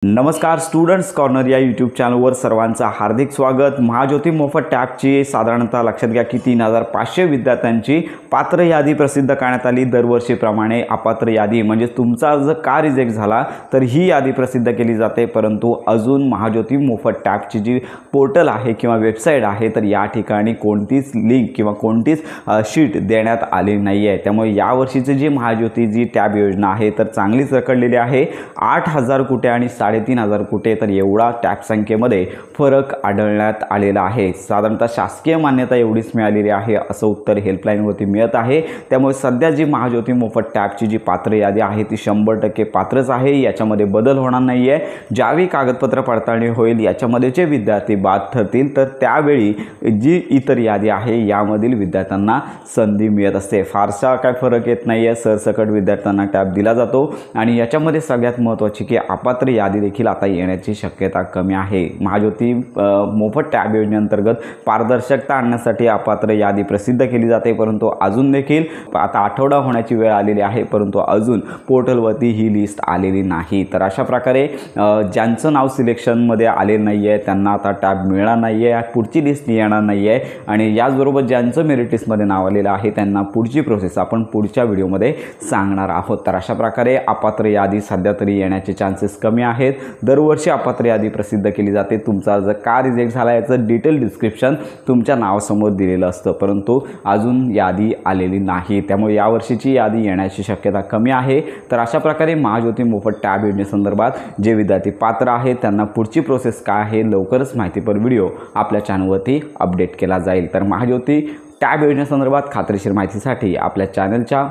नमस्कार students corner या YouTube चॅनलवर सर्वांचं हार्दिक स्वागत। महाज्योती मोफत टॅबची साधारणतः लक्षात घ्या की 3500 विद्यार्थ्यांची पात्र यादी प्रसिद्ध करण्यात आली। दरवर्षीप्रमाणे अपात्र यादी म्हणजे तुमचा जर का रिजेक्ट झाला तर ही यादी प्रसिद्ध केली जाते, परंतु अजून महाज्योती मोफत टॅबची जी पोर्टल आहे किंवा वेबसाईट आहे तर या ठिकाणी कोणतीच लिंक किंवा कोणतीच शीट देण्यात आली नाही आहे। त्यामुळे यावर्षीची जी महाज्योती जी टॅब योजना आहे तर चांगलीच रखडलेली आहे। 8000 कोटी आणि 3500 कोटी तर एवढा टॅब संख्येमध्ये फरक आढळण्यात आलेला आहे। साधारणतः शासकीय मान्यता एवढीच मिळालेली आहे असं उत्तर हेल्पलाईनवरती मिळत आहे। त्यामुळे सध्या जी महाज्योती मोफत टॅबची जी पात्र यादी आहे ती 100% पात्रच आहे, याच्यामध्ये बदल होणार नाही आहे। ज्यावेळी कागदपत्र पडताळणी होईल याच्यामध्ये जे विद्यार्थी बाद ठरतील तर त्यावेळी जी इतर यादी आहे यामधील विद्यार्थ्यांना संधी मिळत असते। फारसा काय फरक येत नाही आहे, सरसकट विद्यार्थ्यांना टॅब दिला जातो आणि याच्यामध्ये सगळ्यात महत्त्वाची की अपात्र यादी देखील आता येण्याची शक्यता कमी आहे। महाज्योती मोफत टॅब योजनेअंतर्गत पारदर्शकता आणण्यासाठी अपात्र यादी प्रसिद्ध केली जाते, परंतु अजून देखील आता आठवडा होण्याची वेळ आलेली आहे, परंतु अजून पोर्टलवरती ही लिस्ट आलेली नाही। तर अशा प्रकारे ज्यांचं नाव सिलेक्शनमध्ये आले नाही आहे त्यांना आता टॅब मिळणार नाही आहे, पुढची लिस्ट येणार नाही आहे आणि याचबरोबर ज्यांचं मेरिट लिस्टमध्ये नाव आलेलं आहे त्यांना पुढची प्रोसेस आपण पुढच्या व्हिडिओमध्ये सांगणार आहोत। तर अशा प्रकारे अपात्र यादी सध्या तरी येण्याचे चान्सेस कमी आहेत। दरवर्षी अपात्र यादी प्रसिद्ध केली जाते। तुमचा जर का रिजेक्ट झाला याचं डिटेल डिस्क्रिप्शन तुमच्या नावासमोर दिलेलं असतं, परंतु अजून यादी आलेली नाही। त्यामुळे यावर्षीची यादी येण्याची शक्यता कमी आहे। तर अशा प्रकारे महाज्योती मोफत टॅब योजनेसंदर्भात जे विद्यार्थी पात्र आहेत त्यांना पुढची प्रोसेस काय आहे लवकरच माहितीपर व्हिडिओ आपल्या चॅनलवरती अपडेट केला जाईल। तर महाज्योती टॅब योजनेसंदर्भात खात्रीशीर माहितीसाठी आपल्या चॅनलच्या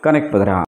कनेक्ट राहा।